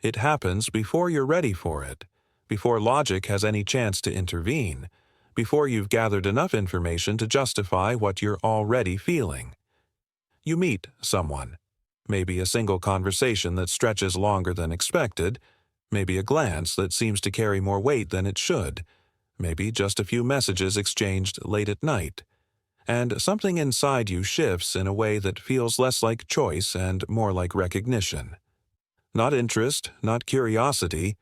It happens before you're ready for it, before logic has any chance to intervene, before you've gathered enough information to justify what you're already feeling. You meet someone. Maybe a single conversation that stretches longer than expected, maybe a glance that seems to carry more weight than it should, maybe just a few messages exchanged late at night. And something inside you shifts in a way that feels less like choice and more like recognition. Not interest, not curiosity,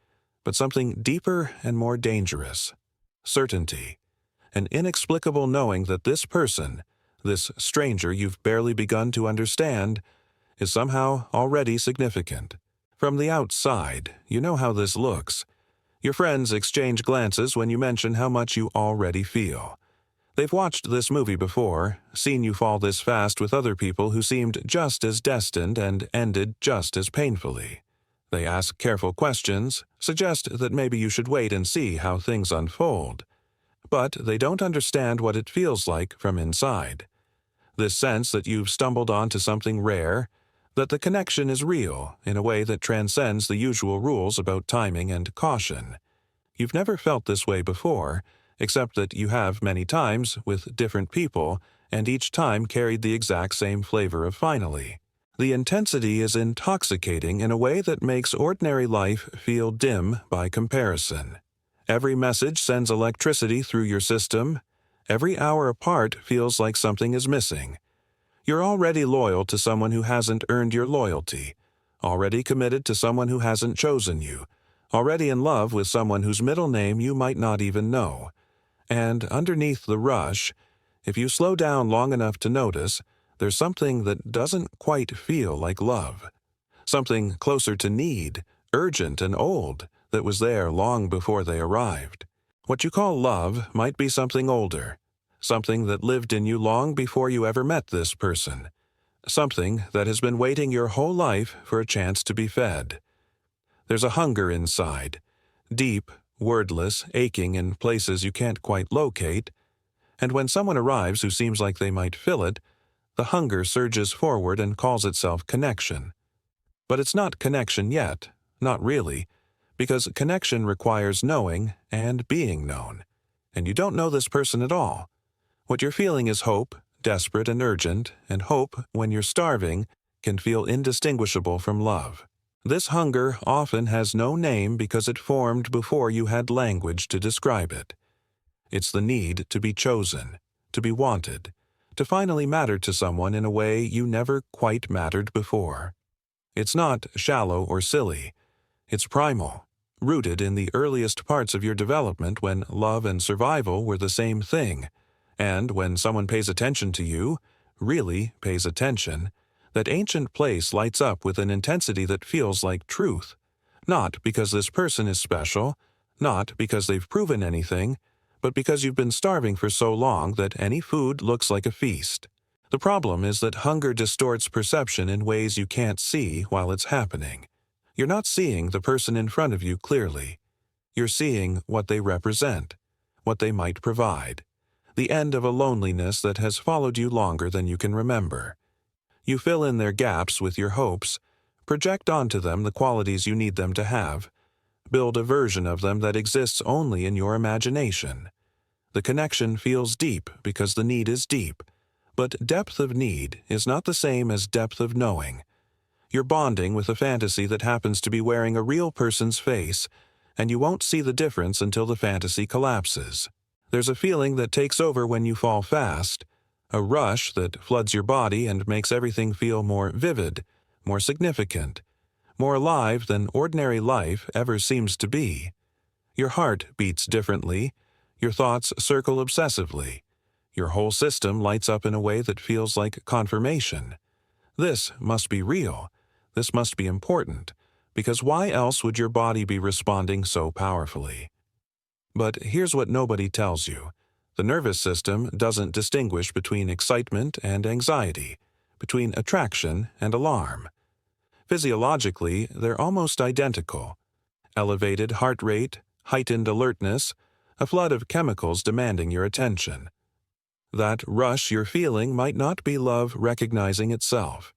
but something deeper and more dangerous. Certainty. An inexplicable knowing that this person, this stranger you've barely begun to understand, is somehow already significant. From the outside, you know how this looks. Your friends exchange glances when you mention how much you already feel. They've watched this movie before, seen you fall this fast with other people who seemed just as destined and ended just as painfully. They ask careful questions, suggest that maybe you should wait and see how things unfold. But they don't understand what it feels like from inside. This sense that you've stumbled onto something rare, that the connection is real in a way that transcends the usual rules about timing and caution. You've never felt this way before, except that you have many times with different people, and each time carried the exact same flavor of finally. The intensity is intoxicating in a way that makes ordinary life feel dim by comparison. Every message sends electricity through your system. Every hour apart feels like something is missing. You're already loyal to someone who hasn't earned your loyalty, already committed to someone who hasn't chosen you, already in love with someone whose middle name you might not even know. And underneath the rush, if you slow down long enough to notice, there's something that doesn't quite feel like love. Something closer to need, urgent and old, that was there long before they arrived. What you call love might be something older, something that lived in you long before you ever met this person, something that has been waiting your whole life for a chance to be fed. There's a hunger inside, deep, wordless, aching in places you can't quite locate, and when someone arrives who seems like they might fill it, the hunger surges forward and calls itself connection. But it's not connection yet, not really, because connection requires knowing and being known, and you don't know this person at all. What you're feeling is hope, desperate and urgent, and hope, when you're starving, can feel indistinguishable from love. This hunger often has no name because it formed before you had language to describe it. It's the need to be chosen, to be wanted, to finally matter to someone in a way you never quite mattered before. It's not shallow or silly. It's primal, rooted in the earliest parts of your development when love and survival were the same thing, and when someone pays attention to you, really pays attention, that ancient place lights up with an intensity that feels like truth, not because this person is special, not because they've proven anything, but because you've been starving for so long that any food looks like a feast. The problem is that hunger distorts perception in ways you can't see while it's happening. You're not seeing the person in front of you clearly. You're seeing what they represent, what they might provide, the end of a loneliness that has followed you longer than you can remember. You fill in their gaps with your hopes, project onto them the qualities you need them to have, build a version of them that exists only in your imagination. The connection feels deep because the need is deep, but depth of need is not the same as depth of knowing. You're bonding with a fantasy that happens to be wearing a real person's face, and you won't see the difference until the fantasy collapses. There's a feeling that takes over when you fall fast, a rush that floods your body and makes everything feel more vivid, more significant, more alive than ordinary life ever seems to be. Your heart beats differently, your thoughts circle obsessively, your whole system lights up in a way that feels like confirmation. This must be real, this must be important, because why else would your body be responding so powerfully? But here's what nobody tells you. The nervous system doesn't distinguish between excitement and anxiety, between attraction and alarm. Physiologically, they're almost identical. Elevated heart rate, heightened alertness, a flood of chemicals demanding your attention. That rush you're feeling might not be love recognizing itself.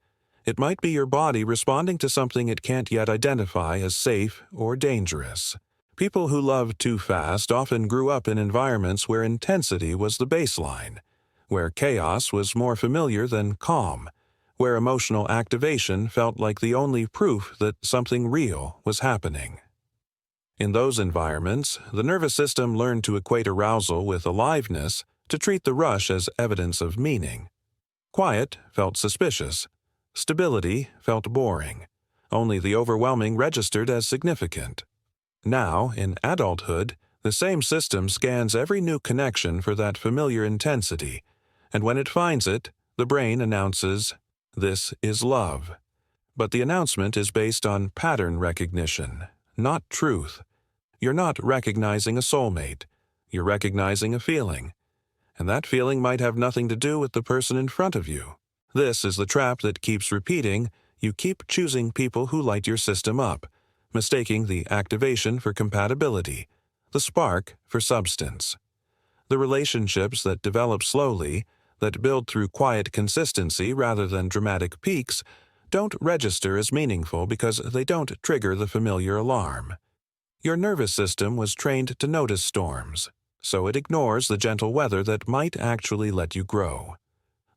It might be your body responding to something it can't yet identify as safe or dangerous. People who love too fast often grew up in environments where intensity was the baseline, where chaos was more familiar than calm, where emotional activation felt like the only proof that something real was happening. In those environments, the nervous system learned to equate arousal with aliveness, to treat the rush as evidence of meaning. Quiet felt suspicious. Stability felt boring. Only the overwhelming registered as significant. Now, in adulthood, the same system scans every new connection for that familiar intensity, and when it finds it, the brain announces, "This is love." But the announcement is based on pattern recognition, not truth. You're not recognizing a soulmate. You're recognizing a feeling. And that feeling might have nothing to do with the person in front of you. This is the trap that keeps repeating. You keep choosing people who light your system up, mistaking the activation for compatibility, the spark for substance. The relationships that develop slowly, that build through quiet consistency rather than dramatic peaks, don't register as meaningful because they don't trigger the familiar alarm. Your nervous system was trained to notice storms, so it ignores the gentle weather that might actually let you grow.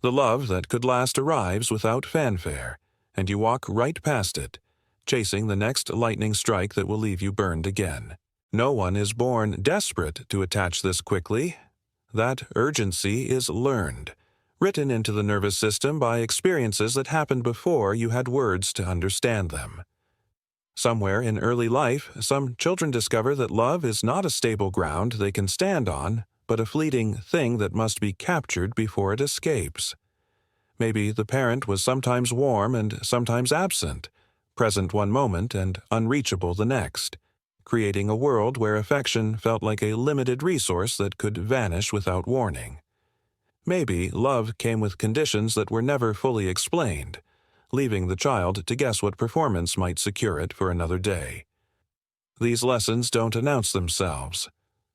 The love that could last arrives without fanfare, and you walk right past it, chasing the next lightning strike that will leave you burned again. No one is born desperate to attach this quickly. That urgency is learned, written into the nervous system by experiences that happened before you had words to understand them. Somewhere in early life, some children discover that love is not a stable ground they can stand on, but a fleeting thing that must be captured before it escapes. Maybe the parent was sometimes warm and sometimes absent, present one moment and unreachable the next, creating a world where affection felt like a limited resource that could vanish without warning. Maybe love came with conditions that were never fully explained, leaving the child to guess what performance might secure it for another day. These lessons don't announce themselves.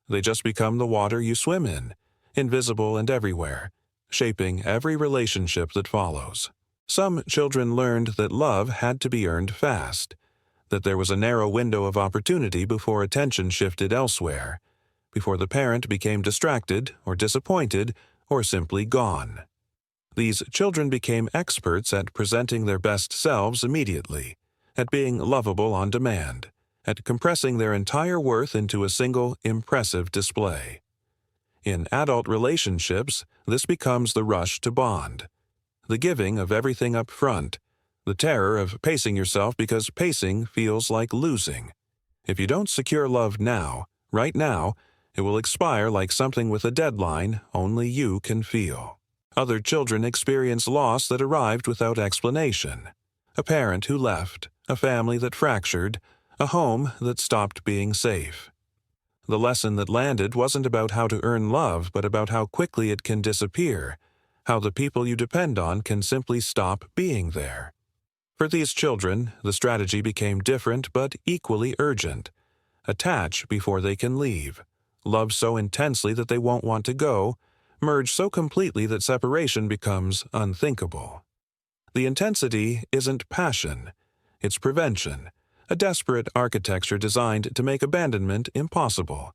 They just become the water you swim in, invisible and everywhere, shaping every relationship that follows. Some children learned that love had to be earned fast, that there was a narrow window of opportunity before attention shifted elsewhere, before the parent became distracted or disappointed or simply gone. These children became experts at presenting their best selves immediately, at being lovable on demand, at compressing their entire worth into a single, impressive display. In adult relationships, this becomes the rush to bond, the giving of everything up front, the terror of pacing yourself because pacing feels like losing. If you don't secure love now, right now, it will expire like something with a deadline only you can feel. Other children experience loss that arrived without explanation. A parent who left, a family that fractured, a home that stopped being safe. The lesson that landed wasn't about how to earn love, but about how quickly it can disappear, how the people you depend on can simply stop being there. For these children, the strategy became different but equally urgent. Attach before they can leave. Love so intensely that they won't want to go. Merge so completely that separation becomes unthinkable. The intensity isn't passion. It's prevention, a desperate architecture designed to make abandonment impossible.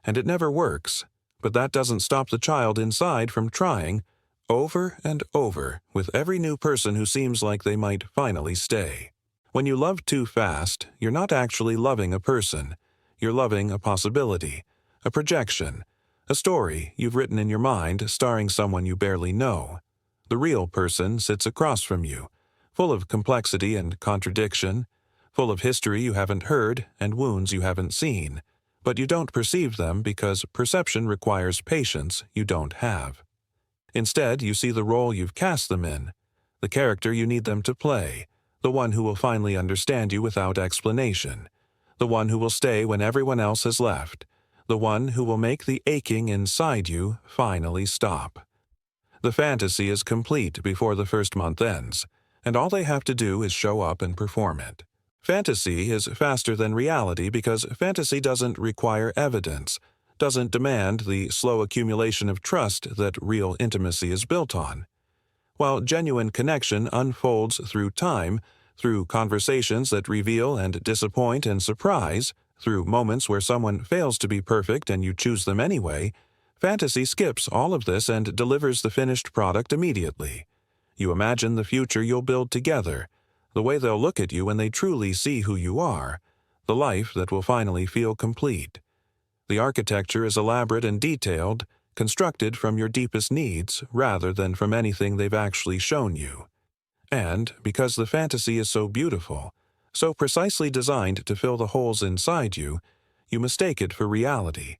And it never works, but that doesn't stop the child inside from trying, over and over, with every new person who seems like they might finally stay. When you love too fast, you're not actually loving a person. You're loving a possibility, a projection, a story you've written in your mind starring someone you barely know. The real person sits across from you, full of complexity and contradiction, full of history you haven't heard and wounds you haven't seen, but you don't perceive them because perception requires patience you don't have. Instead, you see the role you've cast them in, the character you need them to play, the one who will finally understand you without explanation, the one who will stay when everyone else has left, the one who will make the aching inside you finally stop. The fantasy is complete before the first month ends, and all they have to do is show up and perform it. Fantasy is faster than reality because fantasy doesn't require evidence, doesn't demand the slow accumulation of trust that real intimacy is built on. while genuine connection unfolds through time, through conversations that reveal and disappoint and surprise, through moments where someone fails to be perfect and you choose them anyway. Fantasy skips all of this and delivers the finished product immediately. You imagine the future you'll build together, the way they'll look at you when they truly see who you are, the life that will finally feel complete. The architecture is elaborate and detailed, constructed from your deepest needs rather than from anything they've actually shown you. And, because the fantasy is so beautiful, so precisely designed to fill the holes inside you, you mistake it for reality,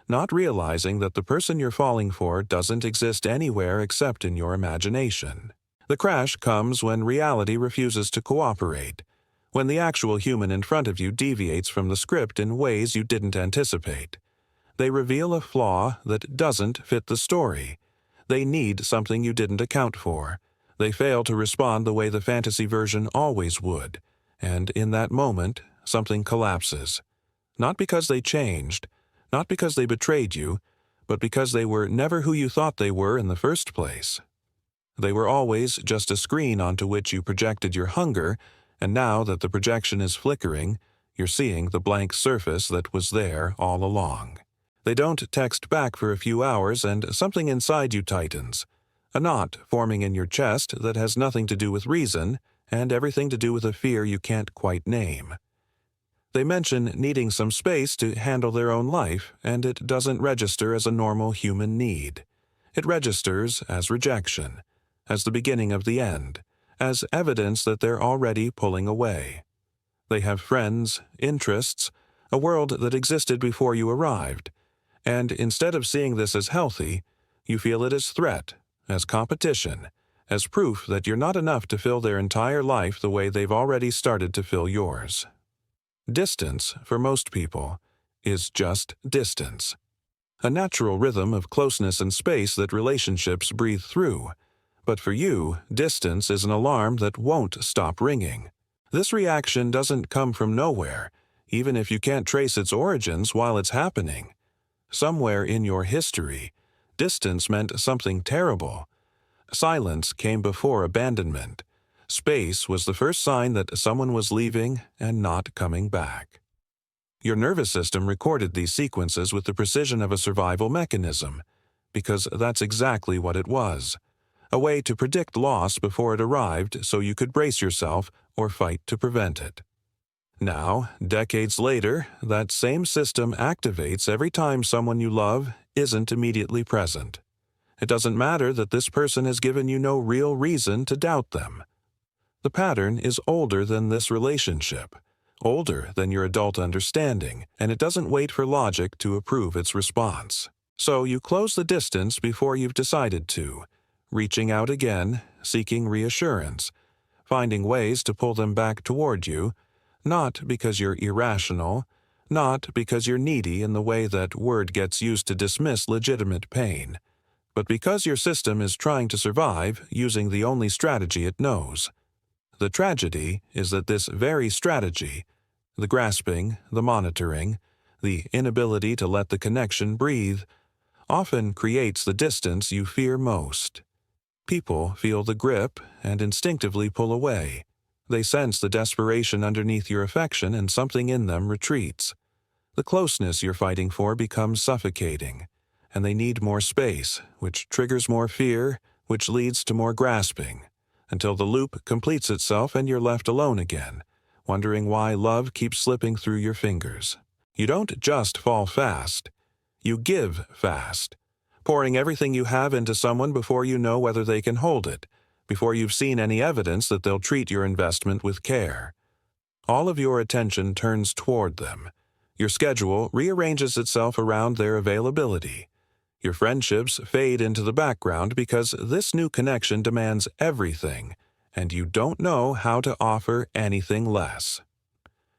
not realizing that the person you're falling for doesn't exist anywhere except in your imagination. The crash comes when reality refuses to cooperate, when the actual human in front of you deviates from the script in ways you didn't anticipate. They reveal a flaw that doesn't fit the story. They need something you didn't account for. They fail to respond the way the fantasy version always would, and in that moment, something collapses. Not because they changed, not because they betrayed you, but because they were never who you thought they were in the first place. They were always just a screen onto which you projected your hunger, and now that the projection is flickering, you're seeing the blank surface that was there all along. They don't text back for a few hours and something inside you tightens, a knot forming in your chest that has nothing to do with reason and everything to do with a fear you can't quite name. They mention needing some space to handle their own life, and it doesn't register as a normal human need. It registers as rejection, as the beginning of the end, as evidence that they're already pulling away. They have friends, interests, a world that existed before you arrived, and instead of seeing this as healthy, you feel it as threat, as competition, as proof that you're not enough to fill their entire life the way they've already started to fill yours. Distance, for most people, is just distance. A natural rhythm of closeness and space that relationships breathe through. But for you, distance is an alarm that won't stop ringing. This reaction doesn't come from nowhere, even if you can't trace its origins while it's happening. Somewhere in your history, distance meant something terrible. Silence came before abandonment. Space was the first sign that someone was leaving and not coming back. Your nervous system recorded these sequences with the precision of a survival mechanism, because that's exactly what it was. A way to predict loss before it arrived so you could brace yourself or fight to prevent it. Now, decades later, that same system activates every time someone you love isn't immediately present. It doesn't matter that this person has given you no real reason to doubt them. The pattern is older than this relationship, older than your adult understanding, and it doesn't wait for logic to approve its response. So you close the distance before you've decided to, reaching out again, seeking reassurance, finding ways to pull them back toward you, not because you're irrational, not because you're needy in the way that word gets used to dismiss legitimate pain, but because your system is trying to survive using the only strategy it knows. The tragedy is that this very strategy, the grasping, the monitoring, the inability to let the connection breathe, often creates the distance you fear most. People feel the grip and instinctively pull away. They sense the desperation underneath your affection and something in them retreats. The closeness you're fighting for becomes suffocating, and they need more space, which triggers more fear, which leads to more grasping, until the loop completes itself and you're left alone again, wondering why love keeps slipping through your fingers. You don't just fall fast. You give fast, pouring everything you have into someone before you know whether they can hold it, before you've seen any evidence that they'll treat your investment with care. All of your attention turns toward them. Your schedule rearranges itself around their availability. Your friendships fade into the background because this new connection demands everything, and you don't know how to offer anything less.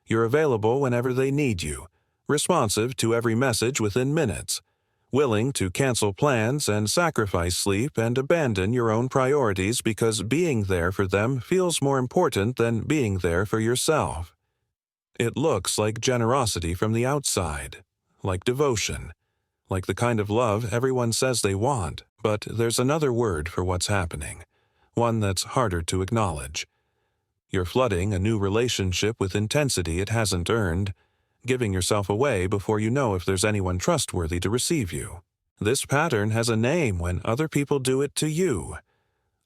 You're available whenever they need you, responsive to every message within minutes, willing to cancel plans and sacrifice sleep and abandon your own priorities because being there for them feels more important than being there for yourself. It looks like generosity from the outside, like devotion, like the kind of love everyone says they want, but there's another word for what's happening. one that's harder to acknowledge. You're flooding a new relationship with intensity it hasn't earned, giving yourself away before you know if there's anyone trustworthy to receive you. This pattern has a name when other people do it to you: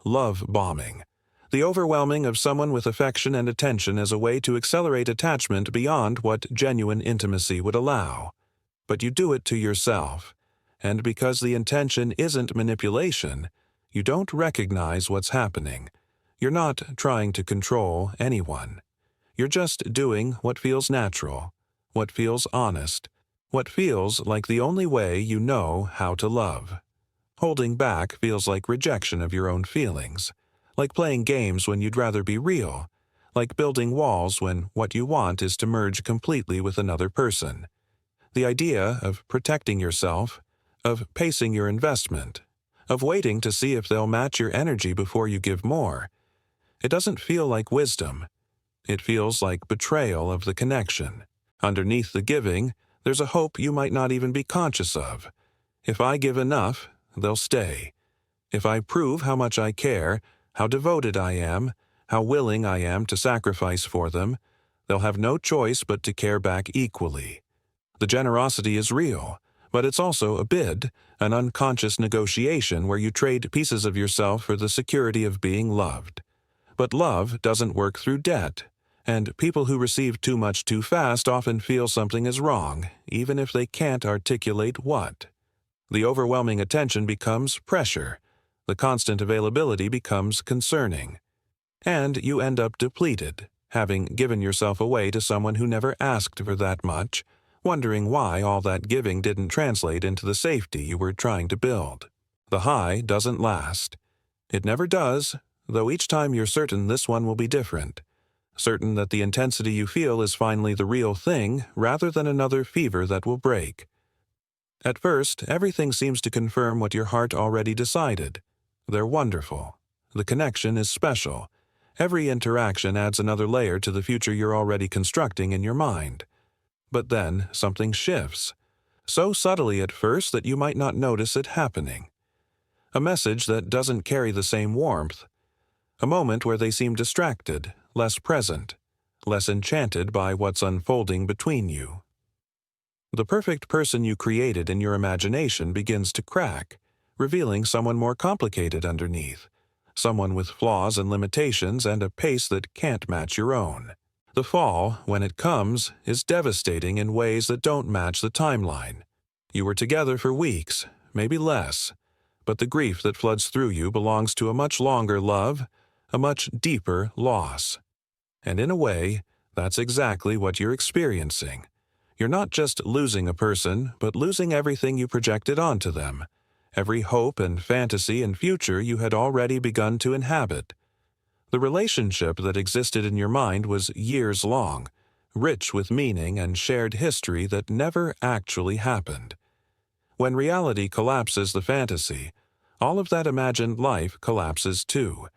love bombing. The overwhelming of someone with affection and attention as a way to accelerate attachment beyond what genuine intimacy would allow. But you do it to yourself, and because the intention isn't manipulation, you don't recognize what's happening. You're not trying to control anyone. You're just doing what feels natural, what feels honest, what feels like the only way you know how to love. Holding back feels like rejection of your own feelings, like playing games when you'd rather be real, like building walls when what you want is to merge completely with another person. The idea of protecting yourself, of pacing your investment, of waiting to see if they'll match your energy before you give more, it doesn't feel like wisdom. It feels like betrayal of the connection. Underneath the giving, there's a hope you might not even be conscious of. If I give enough, they'll stay. If I prove how much I care, how devoted I am, how willing I am to sacrifice for them, they'll have no choice but to care back equally. The generosity is real, but it's also a bid, an unconscious negotiation where you trade pieces of yourself for the security of being loved. But love doesn't work through debt, and people who receive too much too fast often feel something is wrong, even if they can't articulate what. The overwhelming attention becomes pressure. The constant availability becomes concerning. And you end up depleted, having given yourself away to someone who never asked for that much, wondering why all that giving didn't translate into the safety you were trying to build. The high doesn't last. It never does, though each time you're certain this one will be different. Certain that the intensity you feel is finally the real thing, rather than another fever that will break. At first, everything seems to confirm what your heart already decided. They're wonderful. The connection is special. Every interaction adds another layer to the future you're already constructing in your mind. But then something shifts, so subtly at first that you might not notice it happening. A message that doesn't carry the same warmth. A moment where they seem distracted, less present, less enchanted by what's unfolding between you. The perfect person you created in your imagination begins to crack, revealing someone more complicated underneath, someone with flaws and limitations and a pace that can't match your own. The fall, when it comes, is devastating in ways that don't match the timeline. You were together for weeks, maybe less, but the grief that floods through you belongs to a much longer love, a much deeper loss. And in a way, that's exactly what you're experiencing. You're not just losing a person, but losing everything you projected onto them, every hope and fantasy and future you had already begun to inhabit. The relationship that existed in your mind was years long, rich with meaning and shared history that never actually happened. When reality collapses the fantasy, all of that imagined life collapses too,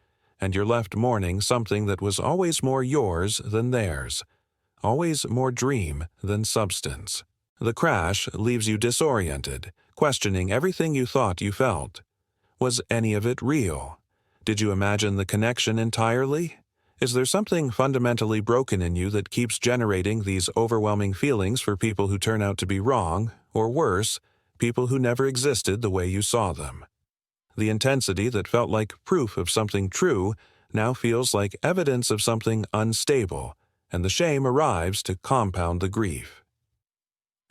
and you're left mourning something that was always more yours than theirs, always more dream than substance. The crash leaves you disoriented, questioning everything you thought you felt. Was any of it real? Did you imagine the connection entirely? Is there something fundamentally broken in you that keeps generating these overwhelming feelings for people who turn out to be wrong, or worse, people who never existed the way you saw them? The intensity that felt like proof of something true now feels like evidence of something unstable, and the shame arrives to compound the grief.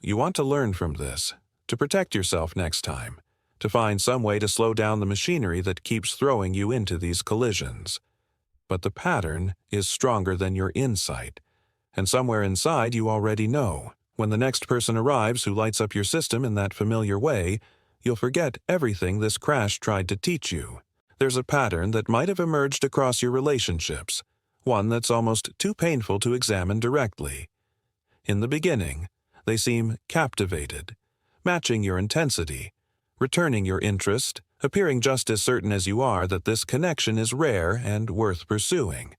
You want to learn from this, to protect yourself next time, to find some way to slow down the machinery that keeps throwing you into these collisions. But the pattern is stronger than your insight, and somewhere inside you already know, when the next person arrives who lights up your system in that familiar way, you'll forget everything this crash tried to teach you. There's a pattern that might have emerged across your relationships, one that's almost too painful to examine directly. In the beginning, they seem captivated, matching your intensity, returning your interest, appearing just as certain as you are that this connection is rare and worth pursuing.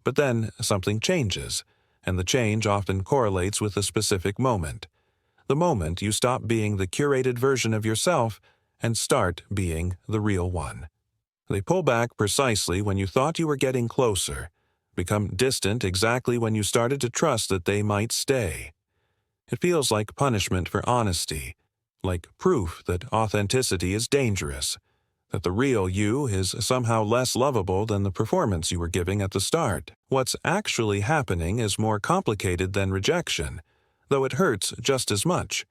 But then something changes, and the change often correlates with a specific moment. The moment you stop being the curated version of yourself and start being the real one. They pull back precisely when you thought you were getting closer, become distant exactly when you started to trust that they might stay. It feels like punishment for honesty, like proof that authenticity is dangerous, that the real you is somehow less lovable than the performance you were giving at the start. What's actually happening is more complicated than rejection, though it hurts just as much.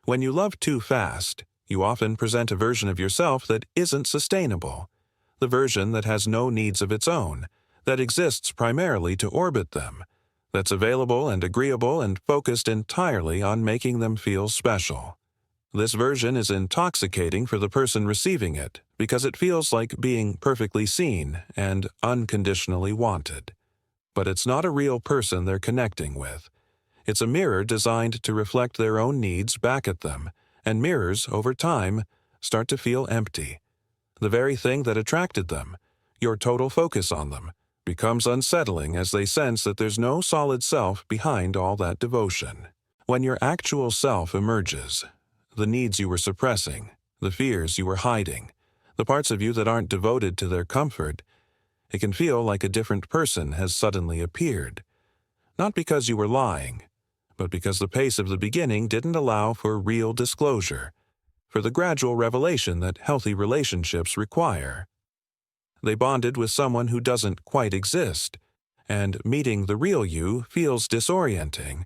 When you love too fast, you often present a version of yourself that isn't sustainable, the version that has no needs of its own, that exists primarily to orbit them, that's available and agreeable and focused entirely on making them feel special. This version is intoxicating for the person receiving it because it feels like being perfectly seen and unconditionally wanted. But it's not a real person they're connecting with. It's a mirror designed to reflect their own needs back at them, and mirrors, over time, start to feel empty. The very thing that attracted them, your total focus on them, becomes unsettling as they sense that there's no solid self behind all that devotion. When your actual self emerges, the needs you were suppressing, the fears you were hiding, the parts of you that aren't devoted to their comfort, it can feel like a different person has suddenly appeared. Not because you were lying, but because the pace of the beginning didn't allow for real disclosure, for the gradual revelation that healthy relationships require. They bonded with someone who doesn't quite exist, and meeting the real you feels disorienting,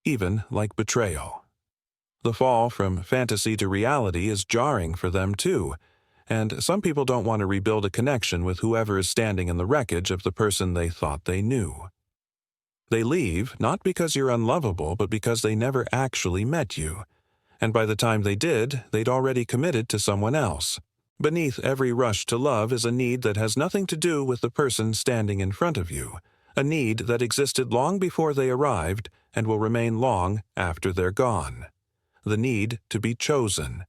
even like betrayal. The fall from fantasy to reality is jarring for them too, and some people don't want to rebuild a connection with whoever is standing in the wreckage of the person they thought they knew. They leave not because you're unlovable, but because they never actually met you, and by the time they did, they'd already committed to someone else. Beneath every rush to love is a need that has nothing to do with the person standing in front of you, a need that existed long before they arrived and will remain long after they're gone. The need to be chosen,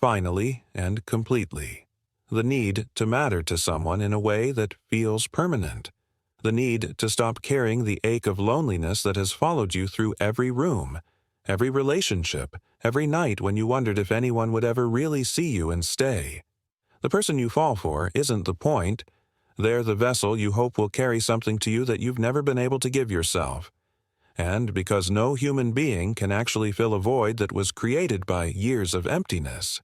finally and completely. The need to matter to someone in a way that feels permanent. The need to stop carrying the ache of loneliness that has followed you through every room, every relationship, every night when you wondered if anyone would ever really see you and stay. The person you fall for isn't the point. They're the vessel you hope will carry something to you that you've never been able to give yourself. And because no human being can actually fill a void that was created by years of emptiness,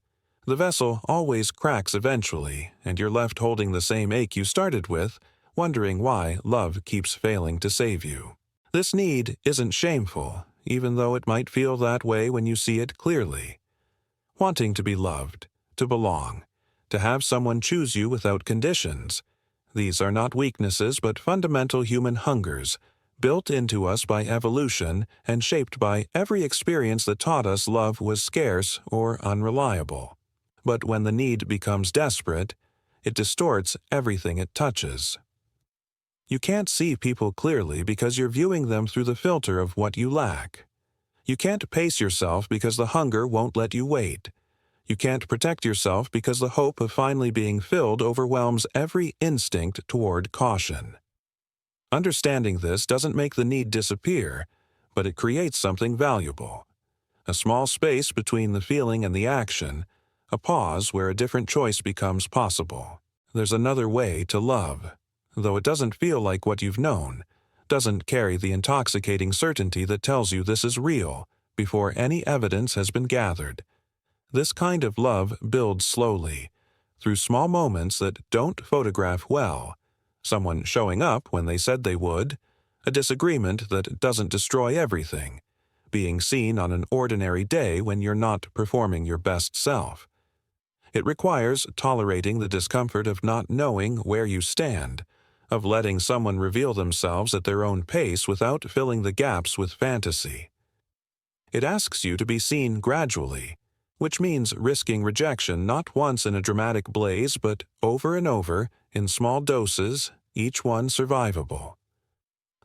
the vessel always cracks eventually, and you're left holding the same ache you started with, wondering why love keeps failing to save you. This need isn't shameful, even though it might feel that way when you see it clearly. Wanting to be loved, to belong, to have someone choose you without conditions. These are not weaknesses but fundamental human hungers, built into us by evolution and shaped by every experience that taught us love was scarce or unreliable. But when the need becomes desperate, it distorts everything it touches. You can't see people clearly because you're viewing them through the filter of what you lack. You can't pace yourself because the hunger won't let you wait. You can't protect yourself because the hope of finally being filled overwhelms every instinct toward caution. Understanding this doesn't make the need disappear, but it creates something valuable. A small space between the feeling and the action, a pause where a different choice becomes possible. There's another way to love. Though it doesn't feel like what you've known, doesn't carry the intoxicating certainty that tells you this is real before any evidence has been gathered. This kind of love builds slowly, through small moments that don't photograph well, someone showing up when they said they would, a disagreement that doesn't destroy everything, being seen on an ordinary day when you're not performing your best self. It requires tolerating the discomfort of not knowing where you stand, of letting someone reveal themselves at their own pace without filling the gaps with fantasy. It asks you to be seen gradually, which means risking rejection not once in a dramatic blaze but over and over in small doses, each one survivable.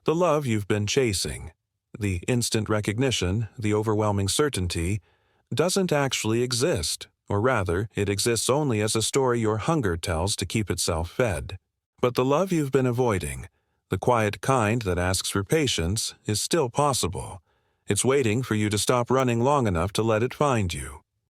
The love you've been chasing, the instant recognition, the overwhelming certainty, doesn't actually exist, or rather, it exists only as a story your hunger tells to keep itself fed. But the love you've been avoiding, the quiet kind that asks for patience, is still possible. It's waiting for you to stop running long enough to let it find you.